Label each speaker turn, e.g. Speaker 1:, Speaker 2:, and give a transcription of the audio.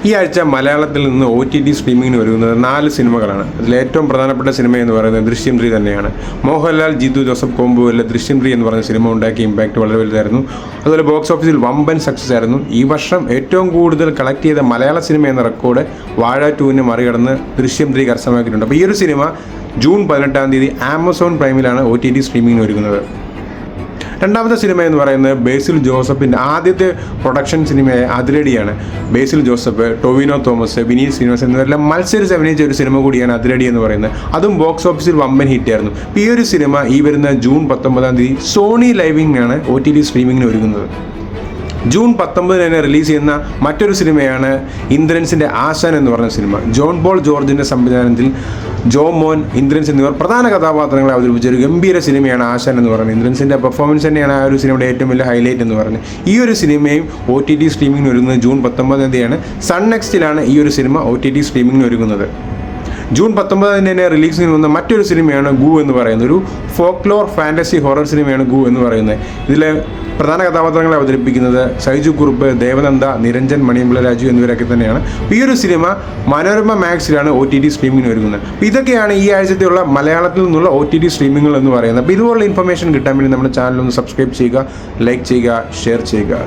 Speaker 1: ഈ ആഴ്ച മലയാളത്തിൽ നിന്ന് OTT സ്ട്രീമിങ്ങിന് ഒരുങ്ങുന്നത് 4 സിനിമകളാണ്. അതിൽ ഏറ്റവും പ്രധാനപ്പെട്ട സിനിമ എന്ന് പറയുന്നത് ദൃശ്യം 3 തന്നെയാണ്. മോഹൻലാൽ ജിത്തു ജോസഫ് കോംബോയിലെ ദൃശ്യം 3 എന്ന് പറയുന്ന സിനിമ ഉണ്ടാക്കിയ ഇമ്പാക്റ്റ് വളരെ വലുതായിരുന്നു. അതുപോലെ ബോക്സ് ഓഫീസിൽ വമ്പൻ സക്സസ് ആയിരുന്നു. ഈ വർഷം ഏറ്റവും കൂടുതൽ കളക്ട് ചെയ്ത മലയാള സിനിമ എന്ന റെക്കോർഡ് വാഴ 2-നെ മറികടന്ന് ദൃശ്യം 3 കരസ്ഥമാക്കിയിട്ടുണ്ട്. അപ്പോൾ ഈ ഒരു സിനിമ ജൂൺ 18-ാം തീയതി ആമസോൺ പ്രൈമിലാണ് OTT സ്ട്രീമിങ്ങിന് ഒരുങ്ങുന്നത്. രണ്ടാമത്തെ സിനിമ എന്ന് പറയുന്നത് ബേസിൽ ജോസഫിൻ്റെ ആദ്യത്തെ പ്രൊഡക്ഷൻ സിനിമയായ അതിരടിയാണ്. ബേസിൽ ജോസഫ്, ടൊവിനോ തോമസ്, വിനീത് ശ്രീനിവാസൻ എന്നിവരെല്ലാം മത്സരിച്ച് അഭിനയിച്ച ഒരു സിനിമ കൂടിയാണ് അതിരടി എന്ന് പറയുന്നത്. അതും ബോക്സ് ഓഫീസിൽ വമ്പൻ ഹിറ്റായിരുന്നു. ഈ ഒരു സിനിമ ഈ വരുന്ന ജൂൺ 19-ാം തീയതി സോണി ലൈവിങ്ങിനാണ് OTT സ്ട്രീമിങ്ങിന് ഒരുങ്ങുന്നത്. ജൂൺ 19-ന് തന്നെ റിലീസ് ചെയ്യുന്ന മറ്റൊരു സിനിമയാണ് ഇന്ദ്രൻസിൻ്റെ ആശാൻ എന്ന് പറഞ്ഞ സിനിമ. ജോൺ പോൾ ജോർജിൻ്റെ സംവിധാനത്തിൽ ജോമോൻ, ഇന്ദ്രൻസ് എന്നിവർ പ്രധാന കഥാപാത്രങ്ങളെ അവതരിപ്പിച്ച ഒരു ഗംഭീര സിനിമയാണ് ആശാൻ എന്ന് പറയുന്നത്. ഇന്ദ്രൻസിൻ്റെ പെർഫോമൻസ് തന്നെയാണ് ആ ഒരു സിനിമയുടെ ഏറ്റവും വലിയ ഹൈലൈറ്റ് എന്ന് പറയുന്നത്. ഈ ഒരു സിനിമയും OTT സ്ട്രീമിങ്ങിന് ഒരുങ്ങുന്നത് ജൂൺ 19-ാം തീയതിയാണ്. സൺ നെക്സ്റ്റിലാണ് ഈ ഒരു സിനിമ OTT സ്ട്രീമിങ്ങിന് ഒരുങ്ങുന്നത്. ജൂൺ 19-ന് തന്നെ റിലീസിന് വന്ന മറ്റൊരു സിനിമയാണ് ഗു എന്ന് പറയുന്നത്. ഒരു ഫോക്ലോർ ഫാൻറ്റസി ഹൊറർ സിനിമയാണ് ഗു എന്ന് പറയുന്നത്. ഇതിലെ പ്രധാന കഥാപാത്രങ്ങളെ അവതരിപ്പിക്കുന്നത് സൈജു കുറുപ്പ്, ദേവനന്ദ, നിരഞ്ജൻ, മണിയമ്പിള്ള രാജു എന്നിവരൊക്കെ തന്നെയാണ്. ഈ ഒരു സിനിമ മനോരമ മാക്സിലാണ് OTT സ്ട്രീമിങ്ങിന് ഒരുങ്ങുന്നത്. അപ്പോൾ ഇതൊക്കെയാണ് ഈ ആഴ്ചത്തെയുള്ള മലയാളത്തിൽ നിന്നുള്ള OTT സ്ട്രീമിങ്ങുകൾ എന്ന് പറയുന്നത്. അപ്പോൾ ഇതുപോലുള്ള ഇൻഫർമേഷൻ കിട്ടാൻ വേണ്ടി നമ്മുടെ ചാനൽ ഒന്ന് സബ്സ്ക്രൈബ് ചെയ്യുക, ലൈക്ക് ചെയ്യുക, ഷെയർ ചെയ്യുക.